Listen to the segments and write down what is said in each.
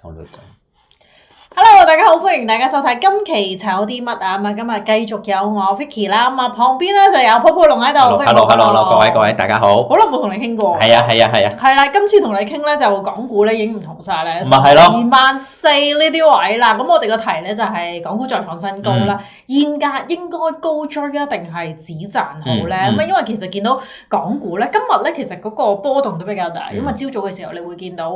我都講。Hello， 大家好，歡迎大家收睇今期炒啲乜啊！咁啊，今日繼續有我 Vicky 啦，咁啊旁邊咧就有泡泡龍喺度。Hello， 各位大家好。好耐冇同你傾過。係啊。係啦，今次同你傾咧就港股咧已經唔同晒咧。咪係咯。24,000呢啲位啦，咁我哋個題咧就係港股再創新高啦。現價應該高追啊，定係止賺好咧？咁因為其實見到港股咧，今日咧其實嗰個波動都比較大，因為朝早嘅時候你會見到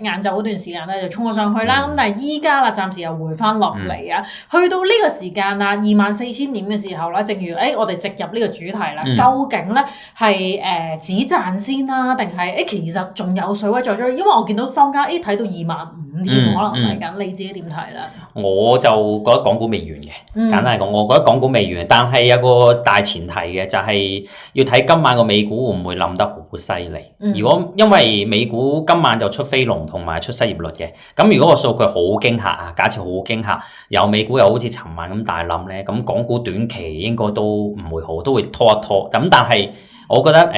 晏晝嗰段時間咧就衝咗上去啦，咁但係依家啦暫時又回翻落嚟啊，去到呢個時間啊24,000點嘅時候啦，正如我哋直入呢個主題啦，究竟咧係止賺先啦，定係其實仲有水位再追？因為我見到坊間睇到25,000添，可能嚟緊，你自己點睇咧？我就覺得港股未完嘅，簡單嚟講，我覺得港股未完，但係有個大前提嘅就係要睇今晚個美股會唔會冧得好犀利。如果因為美股今晚就出非農同埋出失業率嘅，咁如果個數據好驚嚇啊，假設好驚嚇，有美股又好似尋晚咁大冧咧，咁港股短期應該都唔會好，都會拖一拖。咁但係我覺得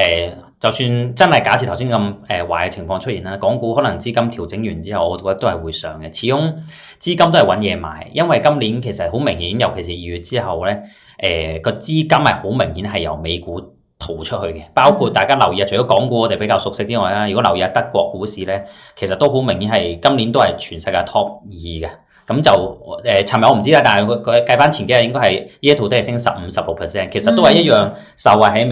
就算真係假設頭先咁壞嘅情況出現啦，港股可能資金調整完之後，我覺得都係會上嘅。始終資金都係揾嘢買，因為今年其實好明顯，尤其是2月之後咧，個資金係好明顯係由美股逃出去嘅。包括大家留意啊，除咗港股我哋比較熟悉之外啦，如果留意下德國股市咧，其實都好明顯係今年都係全世界 top 2嘅。咁就尋日我唔知啦，但係佢計翻前幾日應該係呢一套都係升15-16%，其實都係一樣受惠喺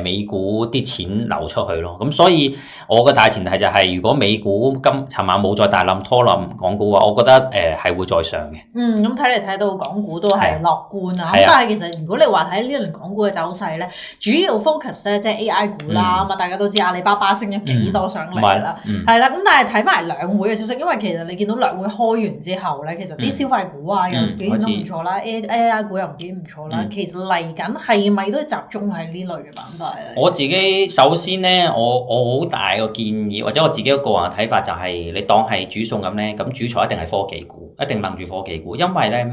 美股啲錢流出去咯。咁所以我嘅大前提就係，如果美股尋晚冇再大冧拖冧港股嘅話，我覺得係會再上嘅。咁睇嚟睇到港股都係樂觀啊。咁但係其實如果你話睇呢一輪港股嘅走勢咧，主要 focus 咧即係 AI 股啦。咁啊大家都知阿里巴巴升咗幾多上嚟啦，係啦。咁但係睇埋兩會嘅消息，因為其實你見到兩會開完之後咧，其實啲消費股啊又表現都唔錯啦，AI 股又表現唔錯啦。其實嚟緊係咪都集中喺呢類嘅板塊咧？我自己首先咧，我好大個建議，或者我自己個人嘅睇法就係，你當係煮餸咁咧，咁主菜一定係科技股，一定諗住科技股，因為咧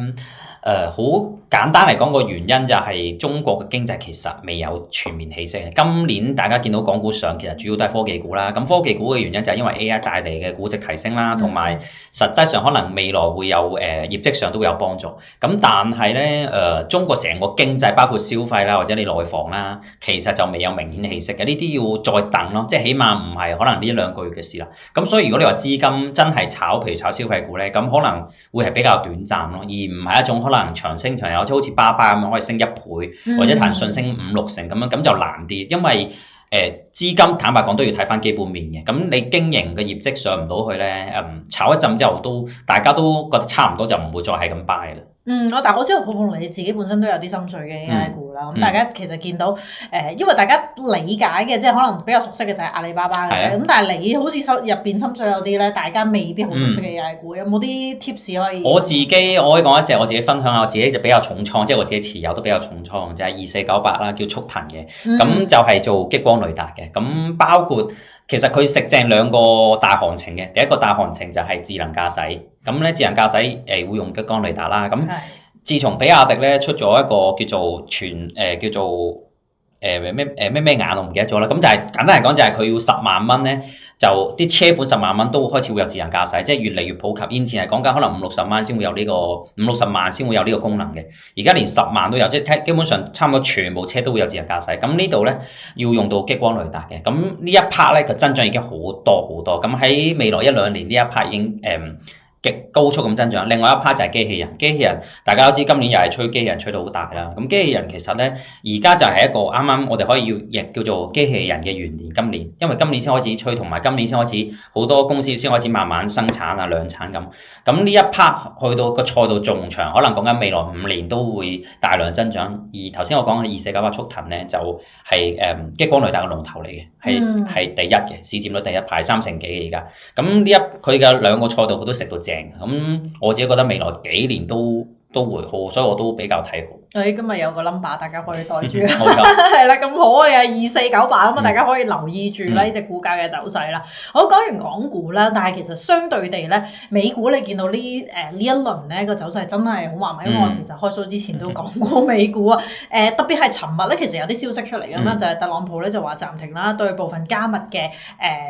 好簡單嚟講，個原因就係中國嘅經濟其實未有全面起色。今年大家見到港股上，其實主要都係科技股啦。咁科技股嘅原因就係因為 AI 帶嚟嘅估值提升啦，同埋實際上可能未來會有業績上都會有幫助。咁但係咧中國成個經濟包括消費啦，或者你內房啦，其實就未有明顯起色嘅。呢啲要再等咯，即係起碼唔係可能呢1-2個月嘅事啦。咁所以如果你話資金真係炒，譬如炒消費股咧，咁可能會係比較短暫咯，而唔係一種可能長升長有，即好似巴巴咁樣可以升1倍，或者騰訊升5-6成咁樣，咁就難啲，因為資金坦白講都要睇翻基本面嘅。咁你經營嘅業績上唔到去咧，炒一陣之後大家都覺得差唔多，就唔會再係咁 buy 啦。但係我知道泡泡龍你自己本身都有啲心水嘅 AI 股啦。咁大家其實見到因為大家理解嘅即係可能比較熟悉嘅就係阿里巴巴嘅。咁但係你好似入邊心水有啲咧，大家未必好熟悉嘅 AI 股，有冇啲 tips 可以？我可以講一隻我自己分享下，我自己就比較重倉，即係我自己持有都比較重倉，就係2498啦，叫速騰嘅。咁就係做激光雷達嘅。咁包括其實佢食正兩個大行情嘅，第一個大行情就係智能駕駛。咁咧智能駕駛會用激光雷達啦。咁自從比亞迪咧出咗一個叫做咩眼我唔記得咗啦。咁就係簡單嚟講就係佢要10萬蚊咧，就啲車款10萬蚊都會開始會有智能駕駛，即係越嚟越普及。以前係講緊可能50-60萬先會有呢個50-60萬先會有呢個功能嘅，而家連10萬都有，即係基本上差唔多全部車都會有智能駕駛。咁呢度咧要用到激光雷達嘅。咁呢一 part 咧個增長已經好多好多。咁喺未來1-2年呢一 part 已經極高速咁增長。另外一 part 就係機器人，大家都知今年又係吹機器人吹到好大啦。咁機器人其實咧而家就係一個啱啱我哋可以亦叫做機器人嘅元年。今年因為今年先開始吹，同埋今年先開始好多公司先開始慢慢生產啊量產咁。咁呢一 part 去到個賽道仲長，可能講緊未來5年都會大量增長。而頭先我講嘅2498速騰咧就係激光雷達嘅龍頭嚟嘅，係第一嘅，市佔率第一，排3成幾嘅而家。咁佢嘅兩個賽道佢都食到正。咁我自己覺得未來幾年都會好，所以我都比較睇好。今日有個 number 大家可以袋住啦，冇錯係啦，咁可愛啊2498咁啊，大家可以留意住啦呢隻股價嘅走勢啦。好，講完港股啦，但係其實相對地咧，美股你見到呢一輪咧個走勢真係好麻麻，因為我其實開 show 之前都講過美股啊，特別係尋日咧，其實有啲消息出嚟咁樣，就係特朗普咧就話暫停啦對部分加密嘅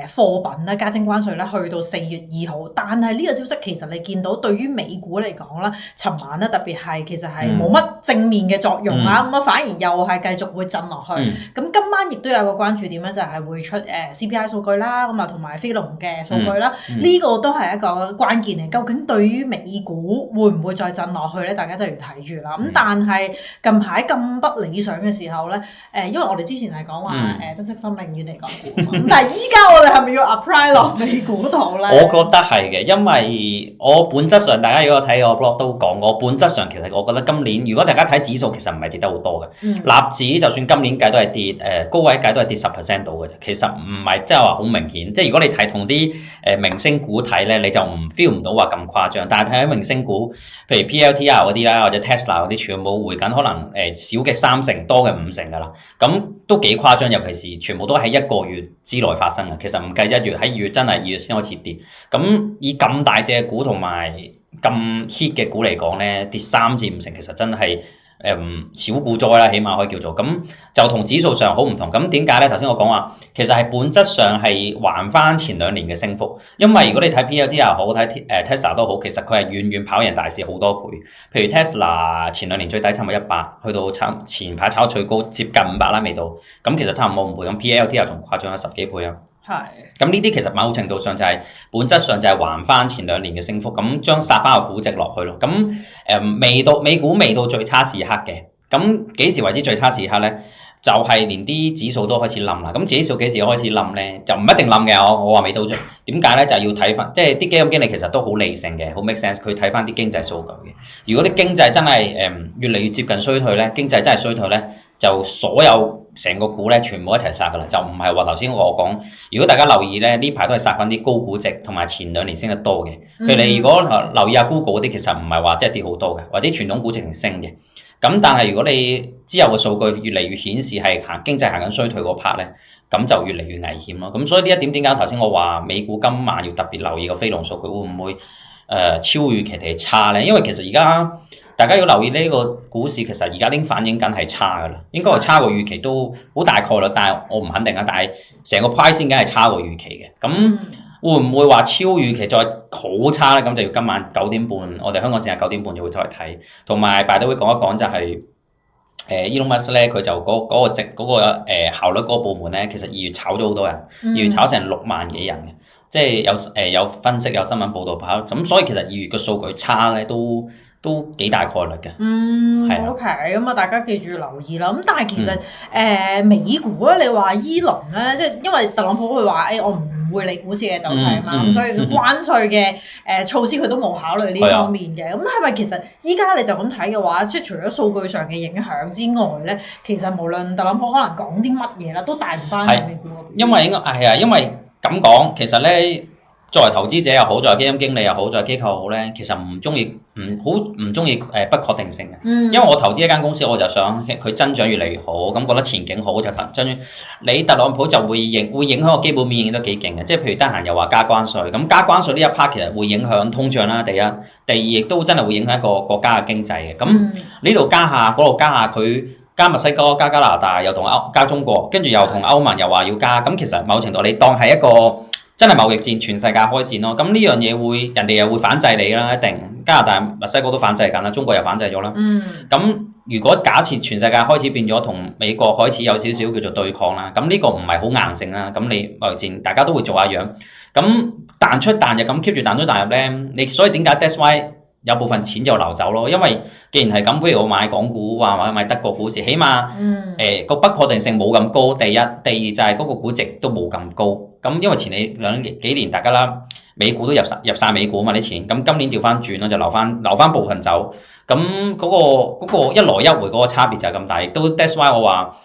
貨品咧加徵關稅咧，去到4月2號。但係呢個消息其實你見到對於美股嚟講啦，尋晚咧特別係其實係冇乜正面嘅作用啊，咁啊反而又係繼續會震落去。咁今晚亦都有個關注點咧，就係會出CPI 數據啦，咁啊同埋非農嘅數據啦，呢個都係一個關鍵嚟。究竟對於美股會唔會再震落去咧？大家就要睇住啦。咁但係近排咁不理想嘅時候咧，因為我哋之前係講話珍惜生命遠離港股，咁但係依家我哋係咪要 apply 落美股度咧？我覺得係嘅，因為我本質上大家如果睇我 blog 都講，我本質上其實我覺得今年如果大家睇指數，其實唔係跌得好多嘅。納指就算今年計都係跌，高位計都係跌10% 到嘅啫。其實唔係即係話好明顯，即係如果你睇同啲明星股睇咧，你就唔 feel 唔到話咁誇張。但係睇喺明星股，譬如 PLTR 嗰啲啦，或者 Tesla 嗰啲，全部回緊可能少嘅30%，多嘅50%㗎啦。咁都幾誇張，尤其是全部都喺1個月之內發生嘅。其實唔計1月，喺2月真係2月先開始跌。咁以咁大隻股同埋咁 hit 嘅股嚟講咧，跌3至5成，其實真係小股災啦，起碼可以叫做咁，就同指數上好唔同。咁點解咧？頭先我講話，其實係本質上係還翻前2年嘅升幅。因為如果你睇 PLT 又好，睇Tesla 都好，其實佢係遠遠跑贏大市好多倍。譬如 Tesla 前2年最低差唔多100，去到前排炒最高接近500啦，未到。咁其實差唔多5倍。咁 PLT 又仲誇張咗10幾倍啊！咁呢啲其實某程度上就係本質上就係還翻前2年嘅升幅，咁將殺翻個估值落去咯。咁美股未到最差時刻嘅，咁幾時為之最差時刻咧？就係連啲指數都開始冧啦。咁指數幾時開始冧咧？就唔一定冧嘅。我話未到啫。點解咧？就係要睇翻，即係啲基金經理其實都好理性嘅，好 make sense。佢睇翻啲經濟數據嘅。如果啲經濟真係越嚟越接近衰退咧，經濟真係衰退咧，就所有成個股咧全部一齊殺噶啦，就唔係話頭先我講。如果大家留意咧，呢排都係殺緊啲高估值同埋前2年升得多嘅。譬如你如果留意下 Google 嗰啲，其實唔係話即係跌好多嘅，或者傳統估值係升嘅。咁但係如果你之後嘅數據越嚟越顯示係經濟行緊衰退嗰 part 咧，咁就越嚟越危險咯。咁所以呢一點點解頭先我話美股今晚要特別留意個非農數據會唔會超預期地差咧？因為其實而家大家要留意呢個股市，其實而家已經反映緊係差噶啦，應該係差過預期都好大概率，但係我唔肯定啊。但係成個 price 先梗係差過預期嘅，咁會唔會話超預期再好差咧？咁就要今晚9點半，我哋香港時間9點半就會再嚟睇。同埋大都會講一講就係Elon Musk 咧，佢就嗰個效率嗰個部門咧，其實2月炒咗好多人，2月炒成6萬幾人嘅，即係有分析有新聞報導跑，咁所以其實2月嘅數據差咧都幾大概率嘅。OK，咁啊大家記住留意啦。咁但係其實美股咧，你話依輪咧，即係因為特朗普佢話我唔會理股市嘅走勢啊嘛，咁所以關稅嘅措施佢都冇考慮呢方面嘅。咁係咪其實依家你就咁睇嘅話，即係除咗數據上嘅影響之外咧，其實無論特朗普可能講啲乜嘢啦，都帶唔翻美股。因為應該係啊，因為咁講，其實咧。作為投資者又好，作為基金經理又好，作為機構又好咧，其實唔中意不確定性嘅。因為我投資一間公司，我就想佢增長越嚟越好，咁覺得前景好就增長。你特朗普就會影響個基本面影都幾勁嘅，即係譬如得閒又話加關稅，咁加關稅呢一 part 其實會影響通脹啦。第一，第二亦都真係會影響一個國家嘅經濟嘅。咁呢度加下，嗰度加下，佢加墨西哥、加拿大，又同加中國，跟住又同歐盟又話要加，咁其實某程度你當係一個。真係貿易戰，全世界開戰咯。咁呢樣嘢人哋又會反制你啦，一定加拿大、墨西哥都反制緊啦，中國又反制咗啦。咁如果假設全世界開始變咗同美國開始有少少叫做對抗啦，咁呢個唔係好硬性啦。咁你貿易戰大家都會做下樣。咁彈出彈入咁 keep 住彈出彈入咧，你所以點解 that's why 有部分錢就流走咯？因為既然係咁，不如我買港股或者買德國股市，起碼個不確定性冇咁高。第一，第二就係嗰個估值都冇咁高。咁因為前幾年大家啦，美股都入晒美股嘛啲錢，咁今年調翻轉咯，就留翻部分走。咁嗰個一來一回嗰個差別就係咁大，亦都 that's why 我話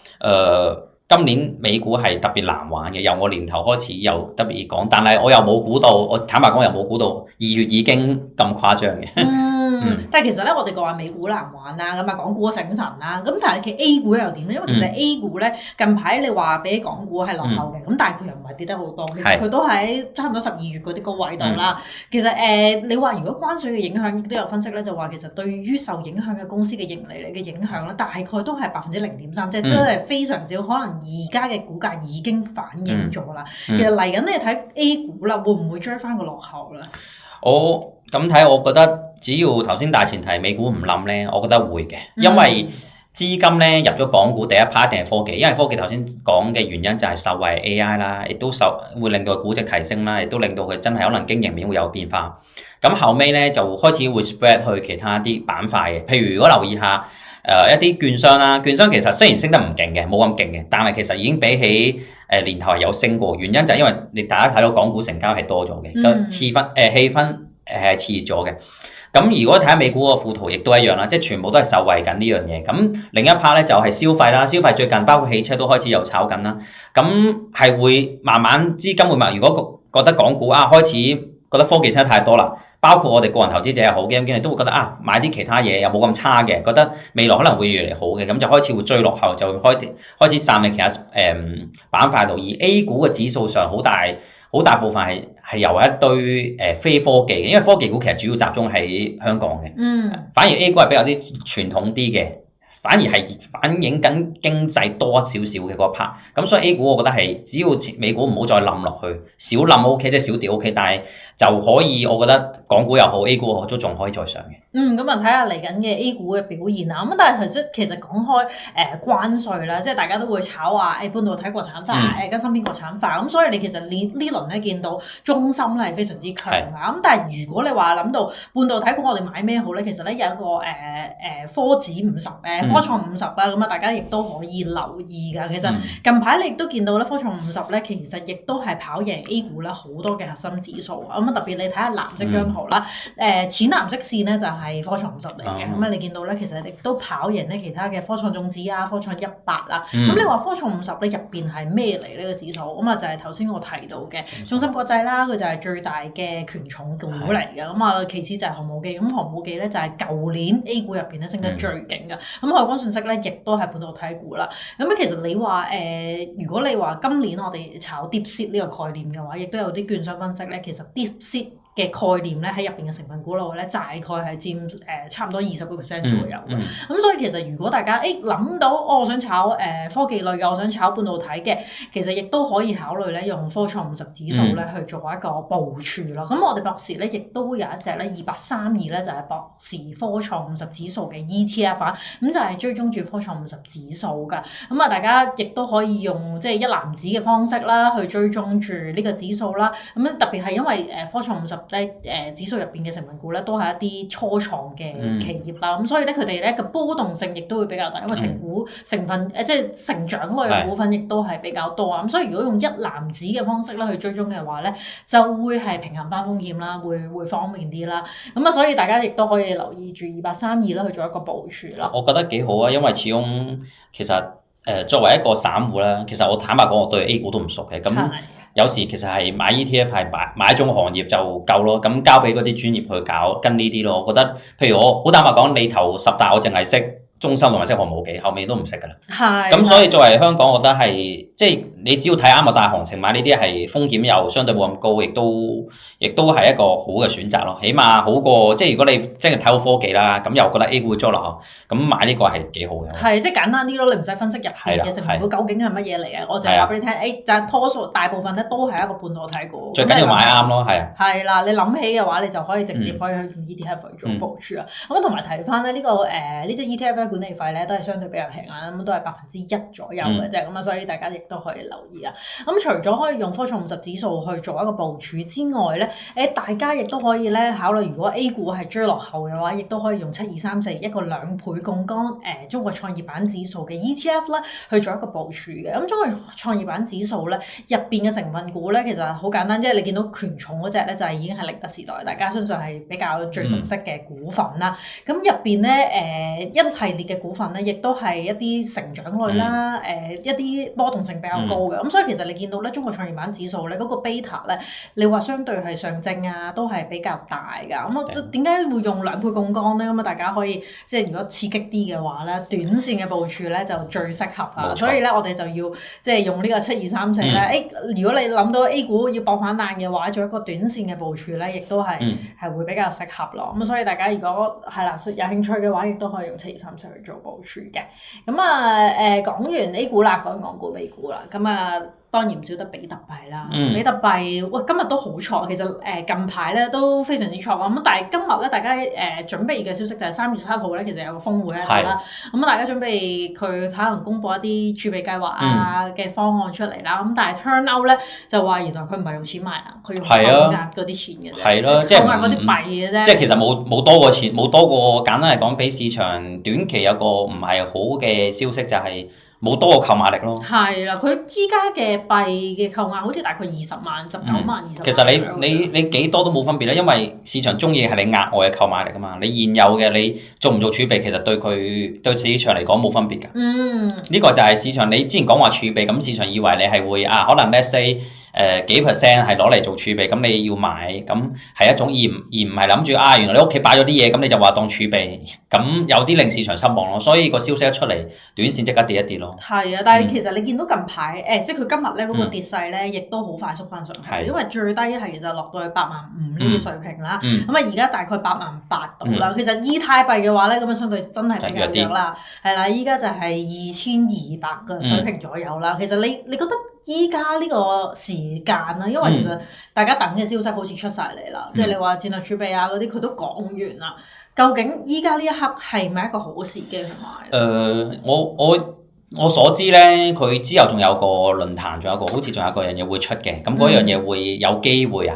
今年美股係特別難玩嘅，由我年頭開始又特別講，但係我又冇估到，我坦白講又冇估到2月已經咁誇張嘅。但係其實咧，我哋講話美股難玩啦，咁啊港股醒神啦，咁但係其實 A 股又點咧？因為其實 A 股咧近排你話比起港股係落後嘅，咁但係佢又唔係跌得好多，其實佢都喺差唔多12月嗰啲高位度啦。其實你話如果關稅嘅影響，亦都有分析咧，就話其實對於受影響嘅公司嘅盈利嘅影響咧，大概都係0.3%，即係真係非常少，可能而家嘅股價已經反映咗啦。其實嚟緊你睇 A 股啦，會唔會追翻個落後咧？我咁睇，我覺得只要頭先大前提美股唔冧咧，我覺得會嘅，因為資金咧入咗港股第一 part 一定係科技，因為科技頭先講嘅原因就係受惠 AI 啦，亦都會令到佢估值提升啦，亦都令到佢真係可能經營面會有變化。咁後尾咧就開始會 spread 去其他啲板塊嘅，譬如如果留意下一啲券商啦，券商其實雖然升得唔勁嘅，冇咁勁嘅，但係其實已經比起年頭係有升過，原因就係因為大家睇到港股成交係多咗嘅，氣氛係熾熱咗嘅。咁如果睇下美股個副圖亦都一樣啦，即係全部都係受惠緊呢樣嘢。咁另一 part 咧就係消費啦，消費最近包括汽車都開始有炒緊啦。咁係會慢慢資金會如果覺得港股開始覺得科技升得太多啦，包括我哋個人投資者又好，基金經理都會覺得買啲其他嘢又冇咁差嘅，覺得未來可能會越嚟越好嘅，咁就開始會追落後，就會開始散喺其他板塊度。而 A 股嘅指數上好大部分係由一堆非科技嘅，因為科技股其實主要集中喺香港嘅，反而 A 股係比較啲傳統啲嘅，反而係反映緊經濟多少少嘅嗰 part。咁所以 A 股我覺得係只要美股唔好再冧落去，小冧 OK， 即係小跌 OK， 但係就可以，我覺得港股又好 A 股又好都仲可以再上嘅。咁啊睇下嚟緊嘅 A 股嘅表現啦。咁但係其實講開關稅啦，即係大家都會炒話半導體國產化，跟芯片國產化。咁所以你其實呢輪咧見到中芯咧係非常之強啊。咁但係如果你話諗到半導體股，我哋買咩好咧？其實咧有一個科指50科創50啦，咁啊大家亦都可以留意㗎。其實近排你亦都見到咧科創50咧，其實亦都係跑贏 A 股啦好多嘅核心指數。咁特別你睇下藍色張圖啦，淺藍色線咧就係科創50嚟嘅。咁你見到咧其實亦都跑贏咧其他嘅科創種子啊、科創100啦。咁你話科創50咧入邊係咩嚟呢個指數？咁啊就係頭先我提到嘅中芯國際啦，佢就係最大嘅權重股嚟嘅。咁啊其次就係航母機，咁航母機咧就係舊年 A 股入邊咧升得最勁嘅。咁海光信息咧亦都係半導體股啦。咁其實你話如果你話今年我哋炒 DeepSeek 呢個概念嘅話，亦都有啲券商分析咧，其實 DeepSeek嘅概念咧喺入邊嘅成分股度咧，大概係佔差唔多20%左右。咁所以其實如果大家諗到我想炒科技類嘅，我想炒半導體嘅，其實亦都可以考慮咧用科創50指數咧去做一個部署咯。咁我哋博士咧亦都有一隻咧2832咧就係博士科創50指數嘅 ETF 啊，咁就係追蹤住科創50指數㗎。咁啊大家亦都可以用即係一籃子嘅方式啦去追蹤住呢個指數啦。咁特別係因為科創50指數入邊嘅成分股咧都係一啲初創嘅企業啦，咁所以咧佢哋咧個波動性亦都會比較大，因為成分即係成長類嘅股份亦都係比較多啊，咁所以如果用一籃子嘅方式咧去追蹤嘅話咧，就會係平衡翻風險啦，會方便啲啦。咁啊，所以大家亦都可以留意住2832啦去做一個部署啦。我覺得幾好啊，因為始終其實作為一個散戶啦，其實我坦白講我對 A 股都唔熟嘅，咁有時其實係買 ETF 係買一種行業就夠咯，咁交俾嗰啲專業去搞跟呢啲咯。我覺得譬如我好坦白講，你頭10大我淨係識中芯同埋識航母機，後面都唔識㗎啦。係。咁所以作為香港，我覺得係即係你只要睇啱個大行情買呢啲係風險又相對冇咁高，亦都係一個好嘅選擇咯。起碼好過即係如果你真係睇好科技啦，咁又覺得 A 股會捉落後，咁買呢個係幾好嘅。係即係簡單啲咯，你唔使分析入邊嘅成分股究竟係乜嘢嚟嘅，我就係話俾你聽，就係多數大部分咧都係一個半導體股。最緊要買啱咯，係啊。係啦，你諗起嘅話，你就可以直接可以去用 ETF 去做部署啊。咁同埋提翻咧呢個呢隻 ETF 管理費咧都係相對比較平啊，咁都係1%左右嘅啫。咁啊，所以大家亦都可以留意啊。咁除咗可以用科創50指數去做一個部署之外咧，大家亦都可以咧考慮，如果 A 股係追落後嘅話，亦都可以用7234一個2倍槓桿中國創業板指數嘅 ETF 啦，去做一個部署嘅。咁中國創業板指數咧入邊嘅成分股咧，其實好簡單，即係你見到權重嗰隻咧就係已經係寧德時代，大家相信係比較最熟悉嘅股份啦。咁入邊咧一係列嘅股份咧，亦都係一啲成長類啦，一啲波動性比較高嘅。咁所以其實你見到咧，中國創業板指數咧嗰個 beta 咧，你話相對係上證啊，都係比較大㗎。咁我點解會用2倍槓桿咧？咁啊，大家可以即係如果刺激啲嘅話咧，短線嘅部署咧就最適合啦。所以咧，我哋就要即係用呢個7234咧。如果你諗到 A 股要搏反彈嘅話，做一個短線嘅部署咧，亦都係會比較適合咯。咁所以大家如果係啦有興趣嘅話，亦都可以用7234去做部署嘅。咁啊講完 A 股啦，講港股、美股啦，咁啊。當然唔少得比特幣啦，比特幣喂今日都好錯，其實近排咧都非常之錯咁，但係今日咧大家準備嘅消息就係3月7號咧，其實有個峰會喺度啦，咁大家準備佢可能公布一啲儲備計劃啊嘅方案出嚟啦，咁但係 turn out 咧就話原來佢唔係用錢買啊，佢用扣押嗰啲錢嘅啫，係咯，即係扣押嗰啲幣嘅啫，即係其實冇多過錢，冇多過簡單嚟講，俾市場短期有個唔係好嘅消息就係。冇多個購買力咯。係啦，佢依家嘅幣嘅購買好似大概20萬、19萬、20萬。其實你幾多都冇分別啦，因為市場中意係你額外嘅購買力㗎嘛。你現有嘅你做唔做儲備，其實對市場嚟講冇分別㗎。呢個就係市場你之前講話儲備，咁市場以為你係會可能 let's say。幾 percent 係攞嚟做儲備，咁你要買，咁係一種而唔係諗住原來你屋企擺咗啲嘢，咁你就話當儲備，咁有啲令市場失望咯。所以個消息一出嚟，短線即刻跌一跌咯。係啊，但係其實你見到近排即係佢今日咧嗰個跌勢咧，亦都好快速翻上去，因為最低係其實落到去85000呢啲水平啦。咁啊而家大概88000度啦。其實以太幣嘅話咧，咁啊相對真係比較弱啦。係啦，依家就係2200嘅水平左右啦。其實你覺得？依家呢個時間啦，因為其實大家等嘅消息好似出晒嚟啦，即係你話戰略儲備啊嗰啲佢都講完啦。究竟依家呢一刻係咪一個好時機去買？我所知咧，佢之後仲有個論壇，好似仲有個樣嘢會出嘅。咁嗰樣嘢會有機會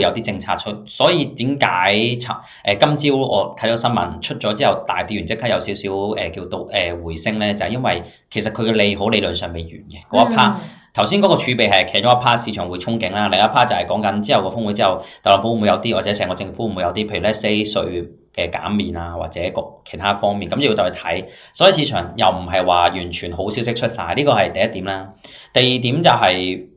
有啲政策出，所以點解今朝我睇到新聞出咗之後大跌完，即刻有少少叫到回升咧，就係因為其實佢嘅利好理論上未完嘅嗰一 part。頭先嗰個儲備係其中一 part 市場會憧憬啦，另一 part 就係講緊之後個峰會之後，特朗普會唔會有啲，或者成個政府會唔會有啲，譬如 let's say 稅嘅減免啊，或者其他方面，咁要就去睇。所以市場又唔係話完全好消息出晒，呢個係第一點啦。第二點就係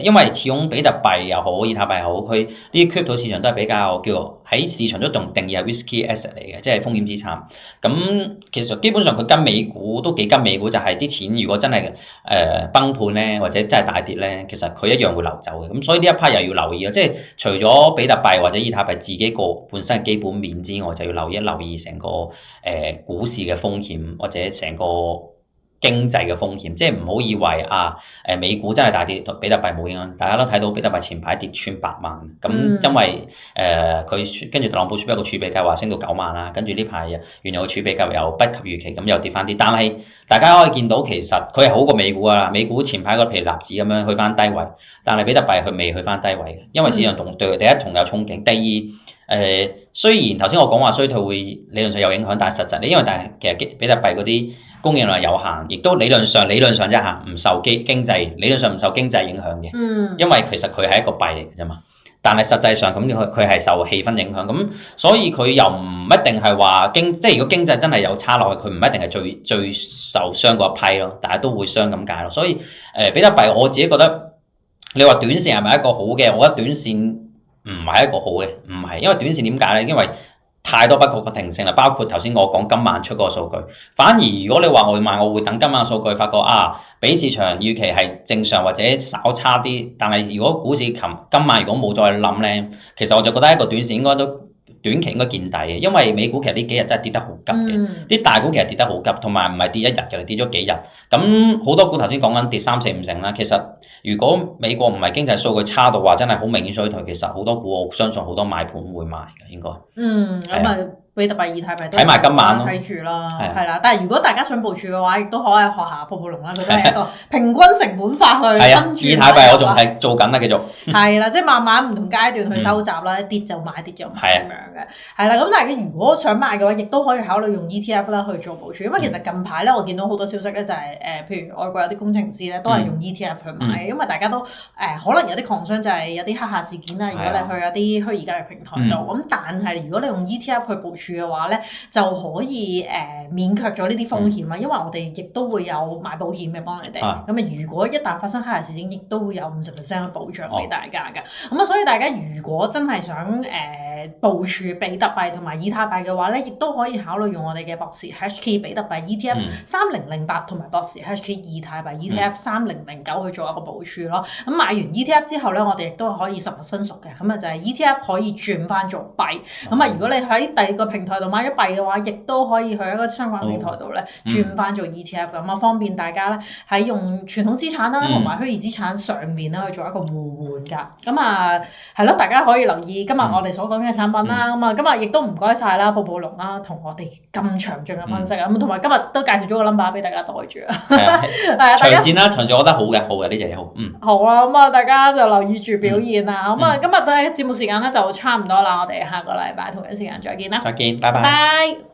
因為始終比特幣又好，以太幣又好，佢呢啲 crypto 市場都係比較叫喺市場都仲定義係 risky asset 嚟嘅，即係風險資產。咁其實基本上佢跟美股都幾跟美股，就係啲錢如果真係崩盤咧，或者真係大跌咧，其實佢一樣會流走嘅。咁所以呢一 part 又要留意咯，即係除咗比特幣或者以太幣自己個本身嘅基本面之外，就要留意成個股市嘅風險或者成個經濟嘅風險，即係唔好以為美股真係大跌，比特幣冇影響。大家都睇到比特幣前排跌穿8萬，咁因為佢跟住特朗普出一個儲備計劃升到9萬啦，跟住呢排原來個儲備計劃又不及預期，咁又跌翻啲。但係大家可以見到其實佢係好過美股啊，美股前排個譬如納指咁樣去翻低位，但係比特幣佢未去翻低位嘅，因為市場對佢第一同有憧憬，第二雖然頭先我講話衰退會理論上有影響，但係實際因為其實比特幣嗰啲供應量有限，亦都理論上啫嚇，唔受經濟理論上唔受經濟影響嘅，因為其實佢係一個幣嚟嘅啫嘛。但係實際上咁佢係受氣氛影響，咁所以佢又唔一定係話即係如果經濟真係有差落去，佢唔一定係最受傷嗰一批咯，大家都會傷咁解咯。所以比特幣我自己覺得，你話短線係咪一個好嘅？我覺得短線唔係一個好嘅，唔係，因為短線點解咧？因為太多不確定性啦，包括頭先我講今晚出個數據。反而如果你話我買，我會等今晚數據，發覺比市場預期係正常或者稍差啲。但係如果股市今晚如果冇再諗咧，其實我就覺得一個短線應該都短期應該見底嘅，因為美股其實呢幾日真係跌得好急嘅，啲大股其實跌得好急，同埋唔係跌一日嘅，跌咗幾日。咁好多股頭先講緊跌3、4、5成啦，其實如果美國唔係經濟數據差到話真係好明顯衰退，其實好多股我相信好多買盤會賣嘅應該。咁比特幣、以太幣都睇埋今晚咯，睇住啦，係啦。但係如果大家想部署嘅話，亦都可以學下泡泡龍啦，佢都係一個平均成本法去跟住。以太幣我仲係做緊啦，繼續。係啦，即係慢慢唔同階段去收集啦，跌就買，跌就買咁樣嘅。係啦，咁但係如果想買嘅話，亦都可以考慮用 ETF 啦去做部署，因為其實近排咧我見到好多消息咧就係譬如外國有啲工程師咧都係用 ETF 去買嘅，因為大家都可能有啲 concern就係有啲黑客事件啦，如果你去有啲虛擬交易平台度，咁但係如果你用 ETF 去部署署嘅話咧，就可以免卻咗呢啲風險啦。因為我哋亦都會有買保險嘅幫你哋。咁啊，如果一旦發生黑客事件，亦都會有50% 嘅保障俾大家嘅。咁啊，所以大家如果真係想部署比特幣同埋以太幣嘅話咧，亦都可以考慮用我哋嘅博時 HashKey 比特幣 ETF 3008同埋博時 HashKey 以太幣 ETF 3009去做一個部署咯。咁買完 ETF 之後咧，我哋亦都可以實物申贖嘅。咁啊就係 ETF 可以轉翻做幣。咁啊，如果你喺第二個平台度買咗幣嘅話，亦都可以去一個相關平台度咧轉翻做 ETF。咁啊，方便大家咧喺用傳統資產啦同埋虛擬資產上面咧去做一個互換㗎。咁啊係咯，大家可以留意今日我哋所講嘅產品啦。咁啊，今日亦都唔該晒啦，寶寶龍啦，同我哋咁詳盡嘅分析啊。咁同埋今日都介紹咗個 number 俾大家袋住啊。係啊，長線啦，長線我覺得好嘅呢隻嘢好。好啦，咁啊，大家就留意住表現啦。咁啊，今日嘅節目時間咧就差唔多啦，我哋下個禮拜同一時間再見啦。再見，拜拜。拜。